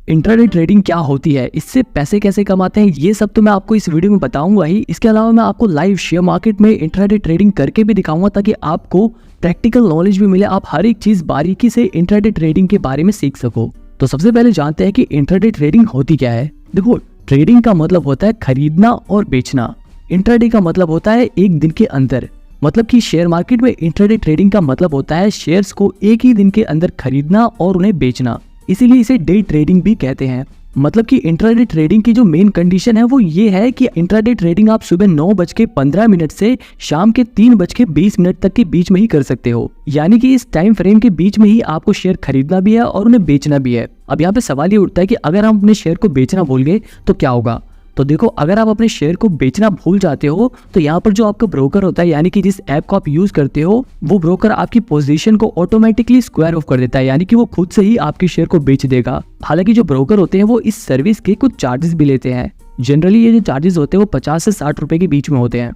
Intraday trading क्या होती है, इससे पैसे कैसे कमाते हैं, ये सब तो मैं आपको इस वीडियो में बताऊंगा ही। इसके अलावा मैं आपको लाइव शेयर मार्केट में इंट्राडे ट्रेडिंग करके भी दिखाऊंगा ताकि आपको प्रैक्टिकल नॉलेज भी मिले, आप हर एक चीज बारीकी से इंट्राडे ट्रेडिंग के बारे में सीख सको। तो सबसे पहले जानते हैं कि इंट्राडे ट्रेडिंग होती क्या है। देखो, ट्रेडिंग का मतलब होता है खरीदना और बेचना। इंट्राडे का मतलब होता है एक दिन के अंदर, मतलब कि शेयर मार्केट में इंट्राडे ट्रेडिंग का मतलब होता है शेयर्स को एक ही दिन के अंदर खरीदना और उन्हें बेचना, इसीलिए इसे डे ट्रेडिंग भी कहते हैं। मतलब कि इंट्राडे ट्रेडिंग की जो मेन कंडीशन है वो ये है कि इंट्राडे ट्रेडिंग आप सुबह 9:15 से शाम के 3:20 तक के बीच में ही कर सकते हो। यानी कि इस टाइम फ्रेम के बीच में ही आपको शेयर खरीदना भी है और उन्हें बेचना भी है। अब यहाँ पे सवाल ये उठता है कि अगर हम अपने शेयर को बेचना भूल गए तो क्या होगा। तो देखो, अगर आप अपने शेयर को बेचना भूल जाते हो तो यहाँ पर जो आपका ब्रोकर होता है, यानी कि जिस ऐप को आप यूज करते हो, वो ब्रोकर आपकी पोजीशन को ऑटोमेटिकली स्क्वायर ऑफ कर देता है, यानी कि वो खुद से ही आपके शेयर को बेच देगा। हालांकि जो ब्रोकर होते हैं वो इस सर्विस के कुछ चार्जेस भी लेते हैं। जनरली ये जो चार्जेस होते हैं वो 50 से 60 रुपए के बीच में होते हैं।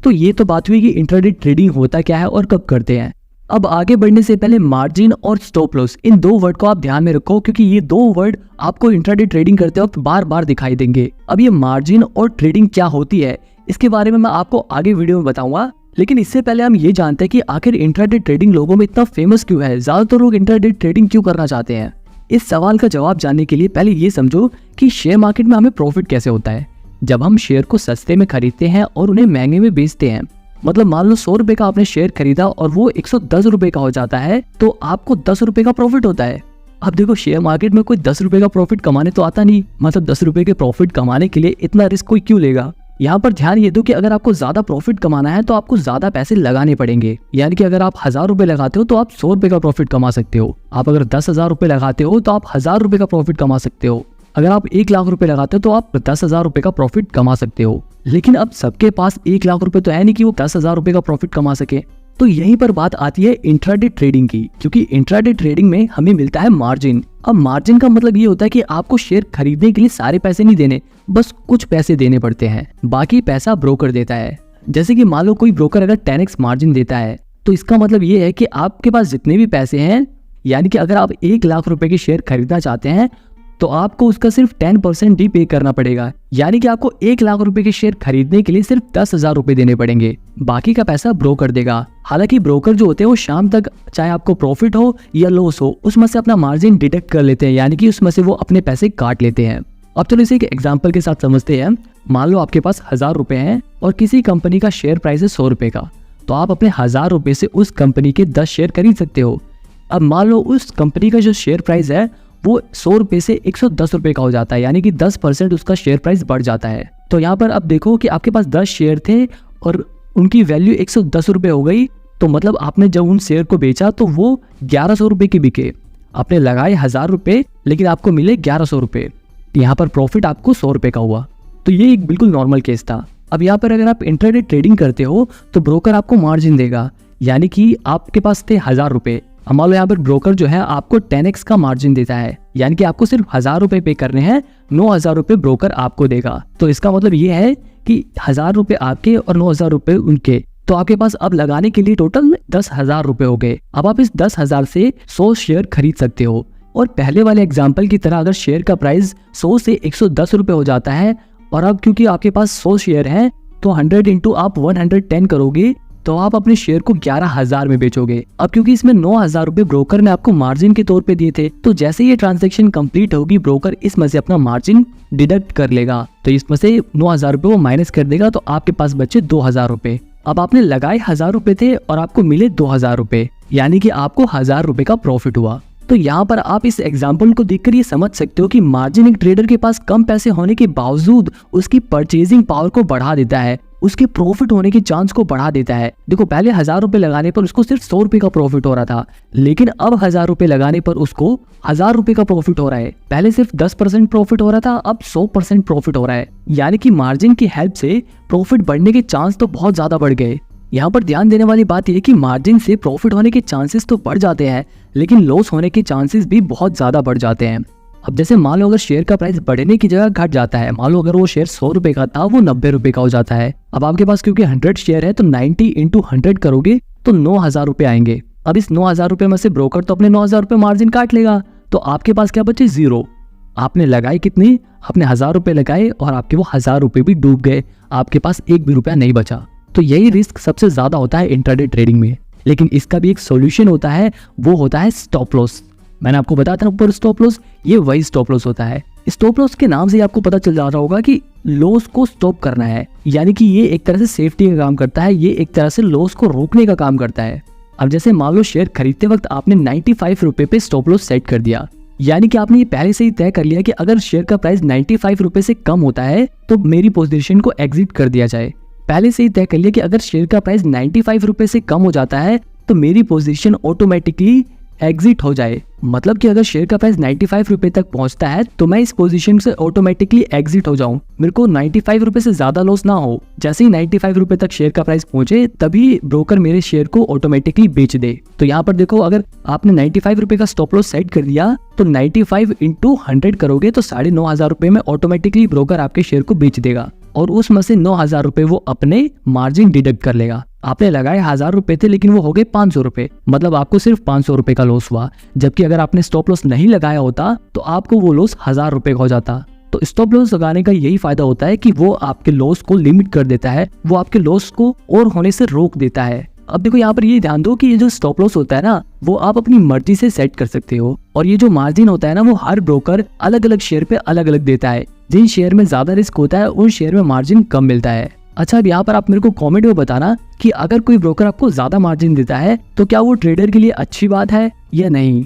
तो ये तो बात हुई कि इंट्राडे ट्रेडिंग होता क्या है और कब करते हैं। अब आगे बढ़ने से पहले मार्जिन और स्टॉप लॉस, इन दो वर्ड को आप ध्यान में रखो, क्योंकि ये दो वर्ड आपको इंट्राडे ट्रेडिंग करते वक्त बार बार दिखाई देंगे। अब ये मार्जिन और ट्रेडिंग क्या होती है, इसके बारे में मैं आपको आगे वीडियो में बताऊंगा। लेकिन इससे पहले हम ये जानते हैं कि आखिर इंट्राडे ट्रेडिंग लोगों में इतना फेमस क्यों है, ज्यादातर लोग इंट्राडे ट्रेडिंग क्यों करना चाहते हैं। इस सवाल का जवाब जानने के लिए पहले ये समझो कि शेयर मार्केट में हमें प्रॉफिट कैसे होता है। जब हम शेयर को सस्ते में खरीदते हैं और उन्हें महंगे में बेचते हैं, मतलब मान लो 100 रुपए का आपने शेयर खरीदा और वो 110 रुपए का हो जाता है, तो आपको 10 रुपए का प्रॉफिट होता है। अब देखो, शेयर मार्केट में कोई 10 रुपए का प्रॉफिट कमाने तो आता नहीं, मतलब 10 रुपए के प्रॉफिट कमाने के लिए इतना रिस्क कोई क्यों लेगा। यहाँ पर ध्यान ये दो कि अगर आपको ज्यादा प्रॉफिट कमाना है तो आपको ज्यादा पैसे लगाने पड़ेंगे। यानी कि अगर आप 1000 रुपए लगाते हो तो आप 100 रुपए का प्रॉफिट कमा सकते हो। आप अगर 10,000 रुपए लगाते हो तो आप 1000 रुपए का प्रॉफिट कमा सकते हो। अगर आप 1 लाख रुपए लगाते हो तो आप 10,000 रुपए का प्रॉफिट कमा सकते हो। लेकिन अब सबके पास 1 लाख रुपए तो है नहीं कि वो 10,000 रुपए का प्रॉफिट कमा सके। तो यहीं पर बात आती है इंट्राडे ट्रेडिंग की, क्योंकि इंट्राडे ट्रेडिंग में हमें मिलता है मार्जिन। अब मार्जिन का मतलब ये होता है कि आपको शेयर खरीदने के लिए सारे पैसे नहीं देने, बस कुछ पैसे देने पड़ते हैं, बाकी पैसा ब्रोकर देता है। जैसे कि मान लो कोई ब्रोकर अगर 10x मार्जिन देता है, तो इसका मतलब ये है कि आपके पास जितने भी पैसे हैं, यानी कि अगर आप 1 लाख रुपए के शेयर खरीदना चाहते हैं तो आपको उसका सिर्फ 10% ही पे करना पड़ेगा। यानी कि आपको 1 लाख रुपए के शेयर खरीदने के लिए सिर्फ 10,000 रुपए देने पड़ेंगे, बाकी का पैसा ब्रोकर देगा। हालांकि ब्रोकर जो होते हैं वो शाम तक, चाहे आपको प्रॉफिट हो या लॉस हो, उसमें से अपना मार्जिन डिडक्ट कर लेते हैं, यानी कि उसमें से वो अपने पैसे काट लेते हैं। अब चलो इसे एक एग्जाम्पल के साथ समझते हैं। मान लो आपके पास 1000 रुपए हैं और किसी कंपनी का शेयर प्राइस है 100 रुपए का, तो आप अपने 1000 रुपए से उस कंपनी के 10 शेयर खरीद सकते हो। अब मान लो उस कंपनी का जो शेयर प्राइस है वो 100 रुपए से 110 रुपए का हो जाता है, यानी कि 10% उसका शेयर प्राइस बढ़ जाता है। तो यहाँ पर अब देखो कि आपके पास 10 शेयर थे और उनकी वैल्यू 110 रुपए हो गई, तो मतलब आपने जब उन शेयर को बेचा तो वो 1100 रुपए के बिके। आपने लगाए 1000 रुपए लेकिन आपको मिले 1100 रुपए, यहाँ पर प्रॉफिट आपको 100 रुपए का हुआ। तो ये एक बिल्कुल नॉर्मल केस था। अब यहाँ पर अगर आप इंट्राडे ट्रेडिंग करते हो तो ब्रोकर आपको मार्जिन देगा, यानी कि आपके पास थे 1000 रुपए, मान लो यहाँ पर ब्रोकर जो है आपको 10x का मार्जिन देता है, यानी कि आपको सिर्फ 1000 रुपए पे करने हैं, 9000 रुपए ब्रोकर आपको देगा। तो इसका मतलब ये है कि 1000 रुपए आपके और 9000 रुपए उनके, तो आपके पास अब लगाने के लिए टोटल 10,000 रुपए हो गए। अब आप इस 10,000 से 100 शेयर खरीद सकते हो। और पहले वाले एग्जाम्पल की तरह अगर शेयर का प्राइस 100 से 110 रुपए हो जाता है, और अब क्योंकि आपके पास 100 शेयर हैं तो 100 इंटू आप 110 करोगे तो आप अपने शेयर को 11,000 में बेचोगे। अब क्योंकि इसमें 9,000 रुपए ब्रोकर ने आपको मार्जिन के तौर पे दिए थे, तो जैसे ये ट्रांजैक्शन कंप्लीट होगी ब्रोकर इसमें से अपना मार्जिन डिडक्ट कर लेगा, तो इसमें से 9,000 रुपए वो माइनस कर देगा, तो आपके पास बचे 2,000 रुपए। अब आपने लगाए 1000 रुपए थे और आपको मिले 2,000 रुपए, यानी कि आपको 1000 रुपए का प्रॉफिट हुआ। तो यहाँ पर आप इस एग्जाम्पल को देखकर ये समझ सकते हो कि मार्जिन एक ट्रेडर के पास कम पैसे होने के बावजूद उसकी परचेजिंग पावर को बढ़ा देता है, उसके प्रॉफिट होने के चांस को बढ़ा देता है। देखो, पहले 1000 रुपए लगाने पर उसको सिर्फ 100 रुपए का प्रॉफिट हो रहा था, लेकिन अब 1000 रुपए लगाने पर उसको 1000 रुपए का प्रॉफिट हो रहा है। पहले सिर्फ 10% प्रॉफिट हो रहा था, अब 100% प्रॉफिट हो रहा है। यानी कि मार्जिन की हेल्प से प्रॉफिट बढ़ने के चांस तो बहुत ज्यादा बढ़ गए। यहाँ पर ध्यान देने वाली बात यह कि मार्जिन से प्रॉफिट होने के चांसेस तो बढ़ जाते हैं, लेकिन लॉस होने के चांसेस भी बहुत ज्यादा बढ़ जाते हैं। अब जैसे मान लो अगर शेयर का प्राइस बढ़ने की जगह घट जाता है, मान लो अगर वो शेयर 100 रुपए का था वो 90 रुपए का हो जाता है। अब आपके पास क्योंकि 100 शेयर है तो 90 इंटू 100 करोगे तो 9,000 रुपए आएंगे। अब इस 9,000 रुपए में से ब्रोकर तो अपने 9,000 रुपए मार्जिन काट लेगा, तो आपके पास क्या बचे? 0। आपने लगाए कितने, आपने 1000 रुपए लगाए और आपके वो 1000 रुपए भी डूब गए, आपके पास एक भी रुपया नहीं बचा। तो यही रिस्क सबसे ज्यादा होता है इंट्राडे ट्रेडिंग में। लेकिन इसका भी एक सॉल्यूशन होता है, वो होता है स्टॉप लॉस। मैंने आपको बताया था ऊपर स्टॉप लॉस, ये वही स्टॉप लॉस होता है। स्टॉप लॉस के नाम से आपको पता चल जा रहा होगा कि लॉस को स्टॉप करना है, यानी कि ये एक तरह से सेफ्टी का काम करता है, ये एक तरह से लॉस को रोकने का काम करता है। अब जैसे मान लो शेयर खरीदते वक्त आपने 95 रुपए पे स्टॉप लॉस सेट कर दिया, यानी कि आपने ये पहले से ही तय कर लिया कि अगर शेयर का प्राइस 95 रुपए से कम होता है तो मेरी पोजीशन को एग्जिट कर दिया जाए। पहले से ही तय कर लिया कि अगर शेयर का प्राइस 95 रुपए से कम हो जाता है तो मेरी पोजीशन ऑटोमेटिकली एग्जिट हो जाए। मतलब कि अगर शेयर का प्राइस 95 रुपए तक पहुंचता है तो मैं इस पोजीशन से ऑटोमेटिकली एग्जिट हो जाऊं, मेरे को 95 रुपए से ज्यादा लॉस ना हो। जैसे ही 95 रुपए तक शेयर का प्राइस पहुंचे तभी ब्रोकर मेरे शेयर को ऑटोमेटिकली बेच दे। तो यहाँ पर देखो, अगर आपने 95 रुपए का स्टॉप लॉस सेट कर दिया तो 95 इंटू 100 करोगे तो 9,500 रुपए में ऑटोमेटिकली ब्रोकर आपके शेयर को बेच देगा और उसमें से 9,000 रुपए वो अपने मार्जिन डिडक्ट कर लेगा। आपने लगाए 1000 रुपए थे लेकिन वो हो गए 500 रुपए, मतलब आपको सिर्फ 500 रुपए का लॉस हुआ। जबकि अगर आपने स्टॉप लॉस नहीं लगाया होता तो आपको वो लॉस 1000 रुपए का हो जाता। तो स्टॉप लॉस लगाने का यही फायदा होता है कि वो आपके लॉस को लिमिट कर देता है, वो आपके लॉस को और होने से रोक देता है। अब देखो यहाँ पर ये ध्यान दो कि ये जो स्टॉप लॉस होता है ना, वो आप अपनी मर्जी से सेट कर सकते हो, और ये जो मार्जिन होता है ना, वो हर ब्रोकर अलग अलग शेयर पे अलग अलग देता है। जिन शेयर में ज्यादा रिस्क होता है उन शेयर में मार्जिन कम मिलता है। अच्छा, अब यहाँ पर आप मेरे को कमेंट में बताना कि अगर कोई ब्रोकर आपको ज्यादा मार्जिन देता है तो क्या वो ट्रेडर के लिए अच्छी बात है या नहीं।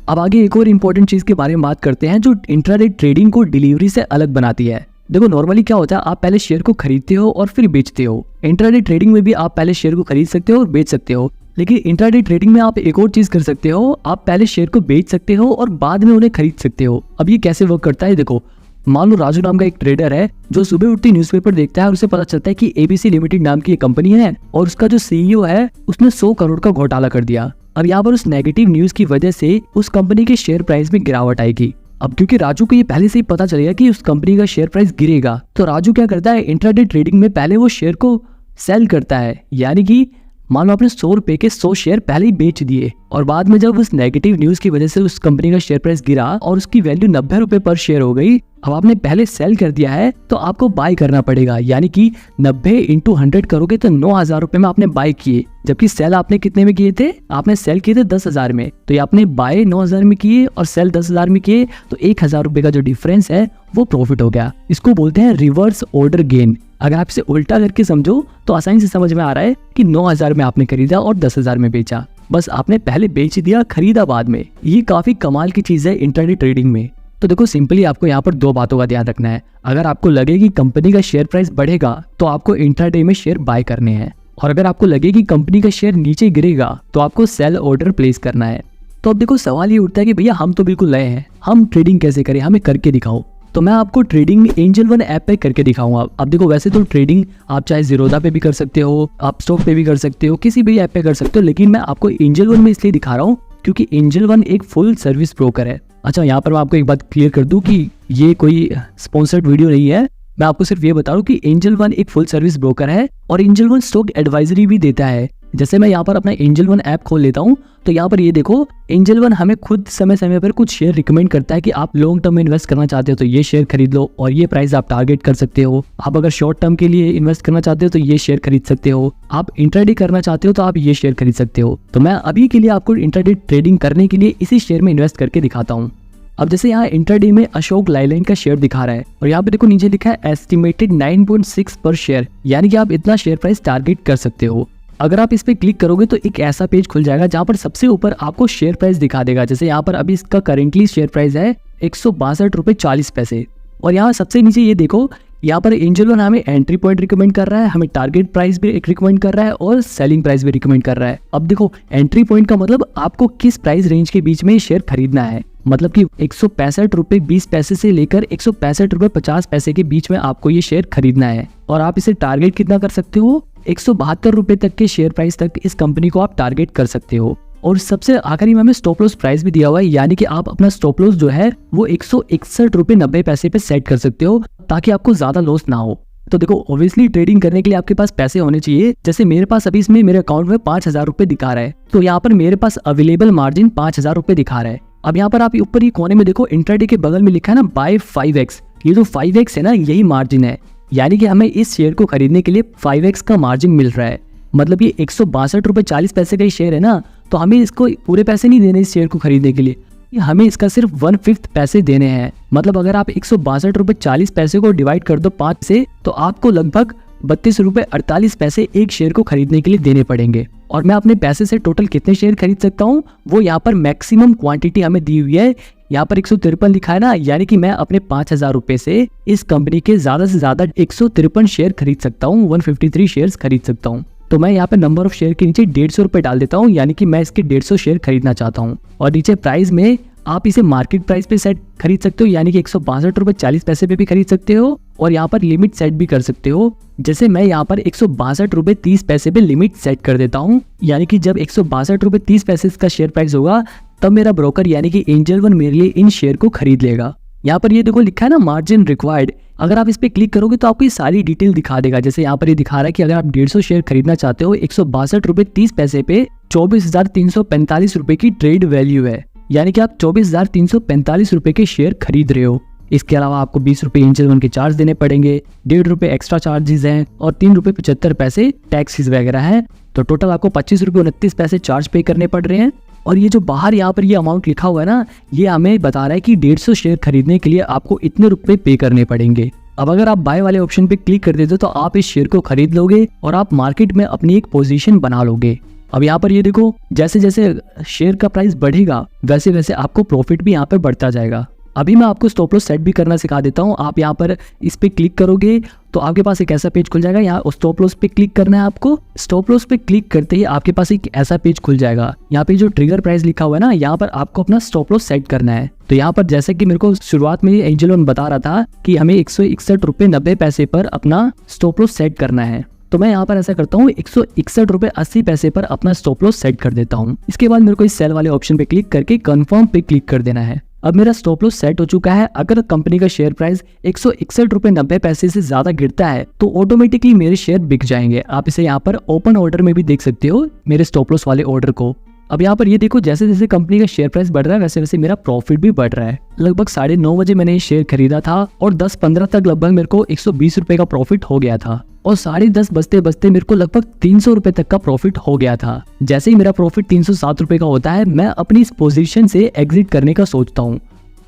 अब आगे एक और इम्पोर्टेंट चीज के बारे में बात करते हैं जो इंट्राडे ट्रेडिंग को डिलीवरी से अलग बनाती है। देखो, नॉर्मली क्या होता है, आप पहले शेयर को खरीदते हो और फिर बेचते हो। इंट्राडे ट्रेडिंग में भी आप पहले शेयर को खरीद सकते हो और बेच सकते हो, लेकिन इंट्राडे ट्रेडिंग में आप एक और चीज कर सकते हो, आप पहले शेयर को बेच सकते हो और बाद में उन्हें खरीद सकते हो। अब ये कैसे वर्क करता है, देखो मान लो राजू नाम का एक ट्रेडर है जो सुबह उठती न्यूज़पेपर देखता है और उसे पता चलता है कि एबीसी लिमिटेड नाम की एक कंपनी है और उसका जो सीईओ है उसने 100 करोड़ का घोटाला कर दिया। अब यहाँ पर उस नेगेटिव न्यूज की वजह से उस कंपनी के शेयर प्राइस में गिरावट आएगी। अब क्योंकि राजू को ये पहले से ही पता चलेगा कि उस कंपनी का शेयर प्राइस गिरेगा, तो राजू क्या करता है, इंट्राडे ट्रेडिंग में पहले वो शेयर को सेल करता है। यानी कि मान लो आपने 100 रुपए के 100 शेयर पहले ही बेच दिए और बाद में जब उस नेगेटिव न्यूज की वजह से उस कंपनी का शेयर प्राइस गिरा और उसकी वैल्यू 90 रुपए पर शेयर हो गई, अब आपने पहले सेल कर दिया है तो आपको बाय करना पड़ेगा। यानी कि 90 इंटू 100 करोगे तो 9,000 रुपए में आपने बाय किए, जबकि सेल आपने कितने में किए थे, आपने सेल किए थे 10,000 में। तो ये आपने बाय 9,000 में किए और सेल 10,000 में किए, तो 1,000 रुपए का जो डिफरेंस है वो प्रॉफिट हो गया। इसको बोलते हैं रिवर्स ऑर्डर गेन। अगर आप इसे उल्टा करके समझो तो आसानी से समझ में आ रहा है कि 9,000 में आपने खरीदा और 10,000 में बेचा, बस आपने पहले बेच दिया, खरीदा बाद में। ये काफी कमाल की चीज है इंट्राडे ट्रेडिंग में। तो देखो, सिंपली आपको यहाँ पर 2 बातों का ध्यान रखना है। अगर आपको लगे कि कंपनी का शेयर प्राइस बढ़ेगा तो आपको इंट्राडे में शेयर बाय करने हैं, और अगर आपको लगे कि कंपनी का शेयर नीचे गिरेगा तो आपको सेल ऑर्डर प्लेस करना है। तो अब देखो सवाल ये उठता है कि भैया हम तो बिल्कुल नए हैं, हम ट्रेडिंग कैसे करें, हमें करके दिखाओ। तो मैं आपको ट्रेडिंग एंजल वन ऐप पे करके दिखाऊंगा। अब देखो, वैसे तो ट्रेडिंग आप चाहे ज़ीरोधा पे भी कर सकते हो, आप स्टॉक पे भी कर सकते हो, किसी भी ऐप पे कर सकते हो, लेकिन मैं आपको एंजल वन में इसलिए दिखा रहा हूँ क्योंकि एंजल वन एक फुल सर्विस ब्रोकर है। अच्छा, यहाँ पर मैं आपको एक बात क्लियर कर दूं कि ये कोई स्पॉन्सर्ड वीडियो नहीं है, मैं आपको सिर्फ ये बता रहा हूँ कि एंजल वन एक फुल सर्विस ब्रोकर है और एंजल वन स्टॉक एडवाइजरी भी देता है। जैसे मैं यहाँ पर अपना एंजल वन ऐप खोल लेता हूँ तो यहाँ पर ये देखो, एंजल वन हमें खुद समय समय पर कुछ शेयर रिकमेंड करता है कि आप लॉन्ग टर्म में इन्वेस्ट करना चाहते हो तो ये शेयर खरीद लो और ये प्राइस आप टारगेट कर सकते हो। आप अगर शॉर्ट टर्म के लिए इन्वेस्ट करना चाहते हो तो ये शेयर खरीद सकते हो, आप इंट्राडे करना चाहते हो तो आप ये शेयर खरीद सकते हो। तो मैं अभी के लिए आपको इंट्राडे ट्रेडिंग करने के लिए इसी शेयर में इन्वेस्ट करके दिखाता हूँ। अब जैसे यहाँ इंट्राडे में अशोक लाइलैंड का शेयर दिखा रहा है और यहाँ पे देखो नीचे लिखा है एस्टिमेटेड 9.6 पर शेयर, यानी कि आप इतना शेयर प्राइस टारगेट कर सकते हो। अगर आप इस पे क्लिक करोगे तो एक ऐसा पेज खुल जाएगा जहाँ पर सबसे ऊपर आपको शेयर प्राइस दिखा देगा। जैसे यहाँ पर अभी इसका करेंटली शेयर प्राइस है 162 रुपए 40 पैसे, और यहाँ सबसे नीचे ये देखो, यहाँ पर एंजल वन हमें एंट्री पॉइंट रिकमेंड कर रहा है, हमें टारगेट प्राइस भी रिकमेंड कर रहा है और सेलिंग प्राइस भी रिकमेंड कर रहा है। अब देखो, एंट्री पॉइंट का मतलब आपको किस प्राइस रेंज के बीच में शेयर खरीदना है, मतलब कि 165 रुपए 20 पैसे से लेकर 165 रुपए 50 पैसे के बीच में आपको ये शेयर खरीदना है। और आप इसे टारगेट कितना कर सकते हो, 172 रुपए तक के शेयर प्राइस तक इस कंपनी को आप टारगेट कर सकते हो। और सबसे आखिरी में हमें स्टॉप लॉस प्राइस भी दिया हुआ है, यानी कि आप अपना स्टॉप लॉस जो है वो 161 रुपए 90 पैसे पे सेट कर सकते हो ताकि आपको ज्यादा लॉस ना हो। तो देखो, ऑब्वियसली ट्रेडिंग करने के लिए आपके पास पैसे होने चाहिए। जैसे मेरे पास अभी इसमें मेरे अकाउंट में 5,000 रुपए दिखा रहा है, तो यहाँ पर मेरे पास अवेलेबल मार्जिन 5,000 रुपए दिखा रहा है। अब यहाँ पर आप ऊपर ही कोने में देखो इंट्राडे के बगल में लिखा है ना बाय 5x। ये जो 5x है ना यही मार्जिन है, यानी कि हमें इस शेयर को खरीदने के लिए 5x का मार्जिन मिल रहा है। मतलब ये 162 रुपये 40 पैसे का ही शेयर है ना, तो हमें इसको पूरे पैसे नहीं देने इस शेयर को खरीदने के लिए, हमें इसका सिर्फ 1/5 पैसे देने हैं। मतलब अगर आप 162 रुपये 40 पैसे को डिवाइड कर दो 5 से, तो आपको लगभग 32 रुपये 48 पैसे एक शेयर को खरीदने के लिए देने पड़ेंगे। और मैं अपने पैसे से टोटल कितने शेयर खरीद सकता हूँ, वो यहाँ पर मैक्सिमम क्वांटिटी हमें दी हुई है। यहाँ पर 153 लिखा है ना, यानी कि मैं अपने 5000 रुपए से इस कंपनी के ज्यादा से ज्यादा 153 शेयर खरीद सकता हूँ, 153 शेयर खरीद सकता हूँ। तो मैं यहाँ पे नंबर ऑफ शेयर के नीचे 150 रुपए डाल देता हूँ, यानी कि मैं इसके 150 शेयर खरीदना चाहता हूँ। और नीचे प्राइस में आप इसे मार्केट प्राइस पे सेट खरीद सकते हो, यानी कि 162 रुपये 40 पैसे पे भी खरीद सकते हो। और यहाँ पर लिमिट सेट भी कर सकते हो, जैसे मैं यहाँ पर 162 रुपये 30 पैसे पे लिमिट सेट कर देता हूँ, यानी कि जब 162 रुपये 30 पैसे इसका शेयर प्राइस होगा तब मेरा ब्रोकर यानी कि एंजल वन मेरे लिए इन शेयर को खरीद लेगा। यहाँ पर ये देखो लिखा है ना मार्जिन रिक्वायर्ड, अगर आप इस पे क्लिक करोगे तो आपको ये सारी डिटेल दिखा देगा। जैसे यहाँ पर ये दिखा रहा है कि अगर आप 150 शेयर खरीदना चाहते हो 162 रुपये 30 पैसे पे 24,345 रुपये की ट्रेड वैल्यू है, यानी कि आप 24,345 रुपये के शेयर खरीद रहे हो। इसके अलावा आपको 20 रुपये एंजल वन के चार्ज देने पड़ेंगे, 1.5 रुपये एक्स्ट्रा चार्जेस हैं और 3 रुपये 75 पैसे टैक्सेस वगैरह हैं। तो टोटल आपको 25 रुपये 29 पैसे चार्ज पे करने पड़ रहे हैं। और ये जो बाहर यहाँ पर ये अमाउंट लिखा हुआ है ना, ये हमें बता रहा है कि 150 शेयर खरीदने के लिए आपको इतने रुपए पे करने पड़ेंगे। अब अगर आप बाय वाले ऑप्शन पे क्लिक कर देते हो तो आप इस शेयर को खरीद लोगे और आप मार्केट में अपनी एक पोजीशन बना लोगे। अब यहाँ पर ये देखो जैसे जैसे शेयर का प्राइस बढ़ेगा वैसे वैसे आपको प्रॉफिट भी यहाँ पे बढ़ता जाएगा। अभी मैं आपको स्टॉप लॉस सेट भी करना सिखा देता हूँ। आप यहाँ पर इस पे क्लिक करोगे तो आपके पास एक ऐसा पेज खुल जाएगा। यहाँ स्टॉप लॉस पे क्लिक करना है आपको। स्टॉप लॉस पे क्लिक करते ही आपके पास एक ऐसा पेज खुल जाएगा। यहाँ पे जो ट्रिगर प्राइस लिखा हुआ है ना, यहाँ पर आपको अपना स्टॉप लॉस सेट करना है। तो यहाँ पर जैसे कि मेरे को शुरुआत में एंजल वन बता रहा था कि हमें 161 रुपये 90 पैसे पर अपना स्टॉप लॉस सेट करना है, तो मैं यहाँ पर ऐसा करता हूँ 161 रुपये 80 पैसे पर अपना स्टॉप लॉस सेट कर देता हूँ। इसके बाद मेरे को इस सेल वाले ऑप्शन पे क्लिक करके कंफर्म पे क्लिक कर देना है। अब मेरा स्टॉप लॉस सेट हो चुका है। अगर कंपनी का शेयर प्राइस 161 रुपये 90 पैसे से ज्यादा गिरता है तो ऑटोमेटिकली मेरे शेयर बिक जाएंगे। आप इसे यहाँ पर ओपन ऑर्डर में भी देख सकते हो मेरे स्टॉप लॉस वाले ऑर्डर को। अब यहाँ पर ये देखो जैसे जैसे कंपनी का शेयर प्राइस बढ़ रहा है वैसे वैसे मेरा प्रॉफिट भी बढ़ रहा है। लगभग 9:30 बजे मैंने ये शेयर खरीदा था और 10:15 तक लगभग मेरे को 120 रुपए का प्रॉफिट हो गया था और 10:30 बजते बजते मेरे को लगभग 300 रुपए तक का प्रॉफिट हो गया था। जैसे ही मेरा प्रॉफिट 307 रुपए का होता है मैं अपनी इस पोजीशन से एग्जिट करने का सोचता हूँ।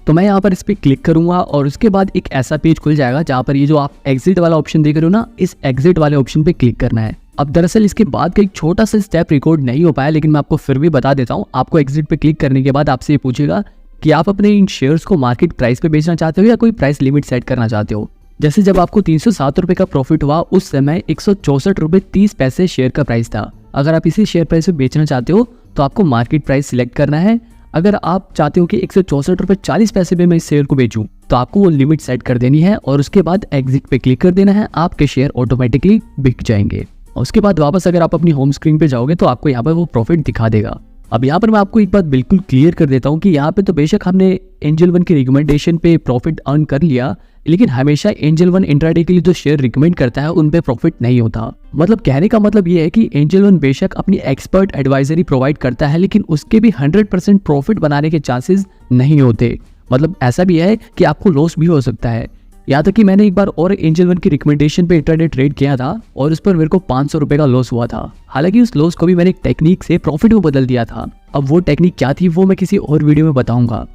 तो मैं यहाँ पर इस पे क्लिक करूंगा और उसके बाद एक ऐसा पेज खुल जाएगा जहाँ पर ये जो आप एग्जिट वाला ऑप्शन देख रहे हो ना, इस एग्जिट वाले ऑप्शन पे क्लिक करना है। अब दरअसल इसके बाद का एक छोटा सा स्टेप रिकॉर्ड नहीं हो पाया, लेकिन मैं आपको फिर भी बता देता हूँ। आपको एग्जिट पे क्लिक करने के बाद आपसे ये पूछेगा कि आप अपने इन शेयर्स को मार्केट प्राइस पे बेचना चाहते हो या कोई प्राइस लिमिट सेट करना चाहते हो। जैसे जब आपको 307 रुपए का प्रॉफिट हुआ उस समय 164 रुपये 30 पैसे शेयर का प्राइस था। अगर आप इसी शेयर प्राइस पे बेचना चाहते हो तो आपको मार्केट प्राइस सिलेक्ट करना है। अगर आप चाहते हो कि 164 रुपये 40 पैसे पे मैं इस शेयर को बेचूं तो आपको वो लिमिट सेट कर देनी है और उसके बाद एग्जिट पे क्लिक कर देना है। आपके शेयर ऑटोमेटिकली बिक जाएंगे। उसके बाद वापस अगर आप अपनी होम स्क्रीन पे जाओगे तो आपको यहाँ पर वो प्रॉफिट दिखा देगा। अब यहाँ पर मैं आपको एक बात बिल्कुल क्लियर कर देता हूँ कि यहाँ पे तो बेशक हमने एंजल वन की रिकमेंडेशन पे प्रॉफिट अर्न कर लिया, लेकिन हमेशा एंजल वन इंट्राडे के लिए जो शेयर रिकमेंड करता है उन पे प्रॉफिट नहीं होता। मतलब कहने का मतलब ये है कि एंजल वन बेशक अपनी एक्सपर्ट एडवाइजरी प्रोवाइड करता है, लेकिन उसके भी 100% प्रॉफिट बनाने के चांसेस नहीं होते। मतलब ऐसा भी है कि आपको लॉस भी हो सकता है। यहाँ तक कि मैंने एक बार और एंजल वन की रिकमेंडेशन पे इंट्राडे ट्रेड किया था और उस पर मेरे को 500 रुपए का लॉस हुआ था। हालांकि उस लॉस को भी मैंने एक टेक्निक से प्रॉफिट में बदल दिया था। अब वो टेक्निक क्या थी वो मैं किसी और वीडियो में बताऊंगा।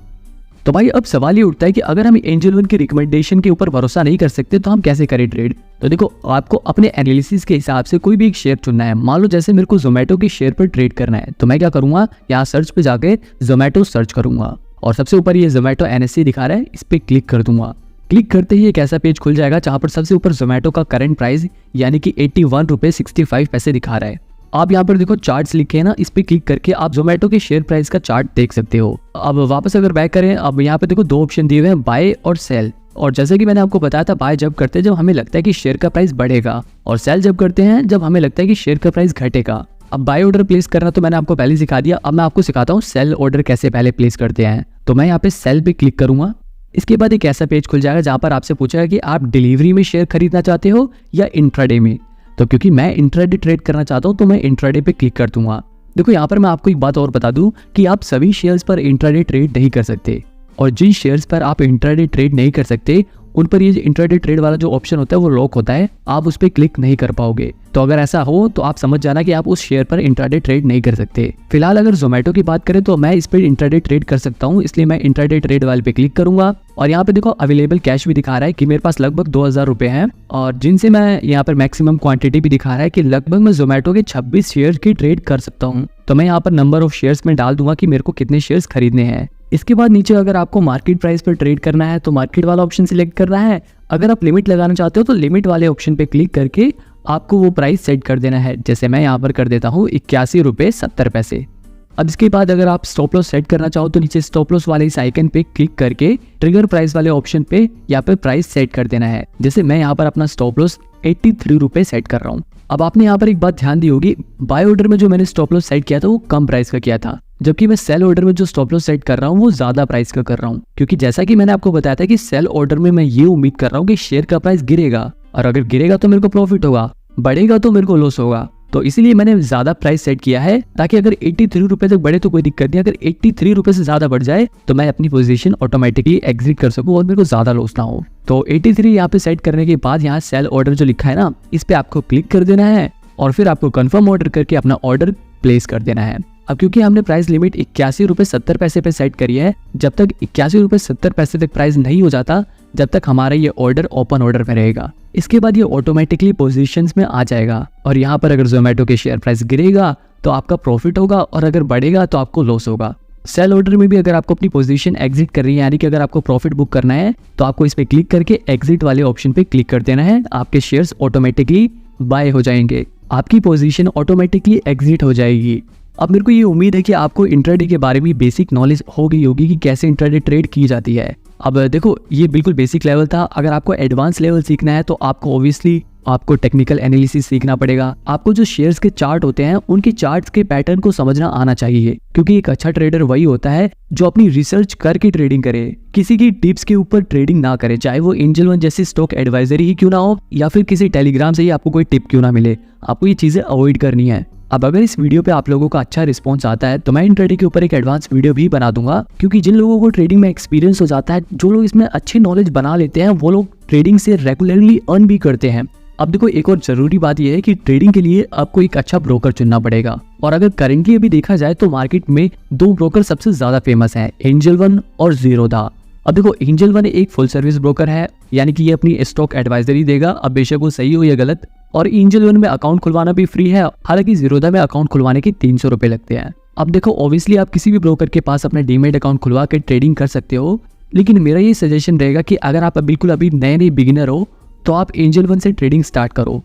तो भाई अब सवाल ये उठता है कि अगर हम एंजल वन की रिकमेंडेशन के ऊपर भरोसा नहीं कर सकते तो हम कैसे करें ट्रेड। तो देखो आपको अपने एनालिसिस के हिसाब से कोई भी एक शेयर चुनना है। मान लो जैसे मेरे को जोमेटो के शेयर पर ट्रेड करना है तो मैं क्या करूंगा, यहाँ सर्च पे जाके जोमेटो सर्च करूंगा और सबसे ऊपर ये जोमेटो NSE दिखा रहा है, इस पे क्लिक कर दूंगा। क्लिक करते ही एक ऐसा पेज खुल जाएगा जहां पर सबसे ऊपर जोमेटो का करंट प्राइस यानी कि 81 रुपये 65 पैसे दिखा रहा है। आप यहाँ पर देखो चार्ट्स लिखे हैं ना, इस पे क्लिक करके आप जोमेटो के शेयर प्राइस का चार्ट देख सकते हो। अब वापस अगर बैक करें, अब यहाँ पे देखो दो ऑप्शन दिए हुए हैं, बाय और सेल। और जैसे कि मैंने आपको बताया था, बाय जब करते हैं जब हमें लगता है कि शेयर का प्राइस बढ़ेगा और सेल जब करते हैं जब हमें लगता है कि शेयर का प्राइस घटेगा। अब बाय ऑर्डर प्लेस करना तो मैंने आपको पहले सिखा दिया। अब मैं आपको सिखाता हूँ सेल ऑर्डर कैसे पहले प्लेस करते हैं। तो मैं यहाँ पे सेल पे क्लिक करूंगा। इसके बाद एक ऐसा पेज खुल जाएगा जहां पर आपसे पूछेगा कि आप डिलीवरी में शेयर खरीदना चाहते हो या इंट्राडे में। तो क्योंकि मैं इंट्राडे ट्रेड करना चाहता हूं तो मैं इंट्राडे पे क्लिक कर दूंगा। देखो यहाँ पर मैं आपको एक बात और बता दूं कि आप सभी शेयर्स पर इंट्राडे ट्रेड नहीं कर सकते, और जिन शेयर्स पर आप इंट्राडे ट्रेड नहीं कर सकते उन पर ये इंट्राडे ट्रेड वाला जो ऑप्शन होता है वो लॉक होता है, आप उस पर क्लिक नहीं कर पाओगे। तो अगर ऐसा हो तो आप समझ जाना कि आप उस शेयर पर इंट्राडे ट्रेड नहीं कर सकते। फिलहाल अगर जोमेटो की बात करें तो मैं इस पर इंट्राडे ट्रेड कर सकता हूँ, इसलिए मैं इंट्राडे ट्रेड वाले पे क्लिक करूंगा और यहाँ पे देखो अवेलेबल कैश भी दिखा रहा है कि मेरे पास लगभग 2000 रुपए हैं, और जिनसे मैं यहाँ पर मैक्सिमम क्वांटिटी भी दिखा रहा है कि लगभग मैं जोमेटो के 26 शेयर की ट्रेड कर सकता हूँ। तो मैं यहाँ पर नंबर ऑफ शेयर्स में डाल दूंगा कि मेरे को कितने शेयर्स खरीदने हैं। इसके बाद नीचे अगर आपको मार्केट प्राइस पर ट्रेड करना है तो मार्केट वाला ऑप्शन सिलेक्ट करना है। अगर आप लिमिट लगाना चाहते हो तो लिमिट वाले ऑप्शन पे क्लिक करके आपको वो प्राइस सेट कर देना है। जैसे मैं यहाँ पर कर देता हूँ 81 रुपये 70 पैसे। अब इसके बाद अगर आप स्टॉप लॉस सेट करना चाहो तो नीचे स्टॉप लॉस वाले इस आइकन पे क्लिक करके ट्रिगर प्राइस वाले ऑप्शन पे यहाँ पे प्राइस सेट कर देना है। जैसे मैं यहाँ पर अपना स्टॉप लॉस 83 रुपये सेट कर रहा हूँ। अब आपने यहाँ पर एक बात ध्यान दी होगी, बाय ऑर्डर में जो मैंने स्टॉप लॉस सेट किया था वो कम प्राइस का किया था, जबकि मैं सेल ऑर्डर में जो स्टॉप लॉस सेट कर रहा हूँ वो ज्यादा प्राइस का कर रहा हूँ। क्योंकि जैसा कि मैंने आपको बताया था कि सेल ऑर्डर में मैं ये उम्मीद कर रहा हूँ कि शेयर का प्राइस गिरेगा, और अगर गिरेगा तो मेरे को प्रॉफिट होगा, बढ़ेगा तो मेरे को लॉस होगा। तो इसीलिए मैंने ज्यादा प्राइस सेट किया है ताकि अगर 83 रुपए तक बढ़े तो कोई दिक्कत नहीं, अगर 83 रुपए से ज्यादा बढ़ जाए तो मैं अपनी पोजीशन ऑटोमेटिकली एग्जिट कर सकूं और मेरे को ज्यादा लॉस ना हो। तो 83 यहाँ पे सेट करने के बाद यहाँ सेल ऑर्डर जो लिखा है ना, इस पे आपको क्लिक कर देना है और फिर आपको कंफर्म ऑर्डर करके अपना ऑर्डर प्लेस कर देना है। अब क्योंकि हमने प्राइस लिमिट 81 रुपये 70 पैसे पे सेट करी है, जब तक 81 रुपये 70 पैसे तक प्राइस नहीं हो जाता जब तक हमारा ये ऑर्डर ओपन ऑर्डर में रहेगा। इसके बाद ये ऑटोमेटिकली पोजीशंस में आ जाएगा, और यहाँ पर अगर जोमेटो के शेयर प्राइस गिरेगा तो आपका प्रॉफिट होगा और अगर बढ़ेगा तो आपको लॉस होगा। सेल ऑर्डर में भी अगर आपको अपनी पोजीशन एग्जिट करनी है, यानी कि अगर आपको प्रॉफिट बुक करना है तो आपको इस पे क्लिक करके एग्जिट वाले ऑप्शन पे क्लिक कर देना है। आपके शेयर्स ऑटोमेटिकली बाय हो जाएंगे, आपकी पोजीशन ऑटोमेटिकली एग्जिट हो जाएगी। अब मेरे को ये उम्मीद है कि आपको इंट्राडे के बारे में बेसिक नॉलेज हो गई होगी कि कैसे इंट्राडे ट्रेड की जाती है। अब देखो ये बिल्कुल बेसिक लेवल था, अगर आपको एडवांस लेवल सीखना है तो आपको ऑब्वियसली आपको टेक्निकल एनालिसिस सीखना पड़ेगा। आपको जो शेयर्स के चार्ट होते हैं उनके चार्ट्स के पैटर्न को समझना आना चाहिए, क्योंकि एक अच्छा ट्रेडर वही होता है जो अपनी रिसर्च करके ट्रेडिंग करे, किसी की टिप्स के ऊपर ट्रेडिंग ना करे, चाहे वो एंजल वन जैसी स्टॉक एडवाइजरी ही क्यों ना हो या फिर किसी टेलीग्राम से ही आपको कोई टिप क्यों ना मिले। आपको ये चीजें अवॉइड करनी है। अब अगर इस वीडियो पे आप लोगों का अच्छा रिस्पॉन्स आता है तो मैं इंट्राडे के ऊपर एक एडवांस वीडियो भी बना दूंगा, क्योंकि जिन लोगों को ट्रेडिंग में एक्सपीरियंस हो जाता है, जो लोग इसमें अच्छी नॉलेज बना लेते हैं, वो लोग ट्रेडिंग से रेगुलरली अर्न भी करते हैं। अब देखो एक और जरूरी बात यह है कि ट्रेडिंग के लिए आपको एक अच्छा ब्रोकर चुनना पड़ेगा, और अगर करेंटली अभी देखा जाए तो मार्केट में 2 ब्रोकर सबसे ज्यादा फेमस हैं, एंजल वन और जीरोधा। अब देखो एंजल वन एक फुल सर्विस ब्रोकर है, यानी कि ये अपनी स्टॉक एडवाइजरी देगा, अब बेशक वो सही हो या गलत। और एंजल वन में अकाउंट खुलवाना भी फ्री है, हालांकि जीरोधा में अकाउंट खुलवाने के 300 रुपए लगते हैं। अब देखो ऑब्वियसली आप किसी भी ब्रोकर के पास अपना डीमेट अकाउंट खुलवा के ट्रेडिंग कर सकते हो, लेकिन मेरा ये सजेशन रहेगा कि अगर आप बिल्कुल अभी नए बिगिनर हो तो आप एंजल वन से ट्रेडिंग स्टार्ट करो,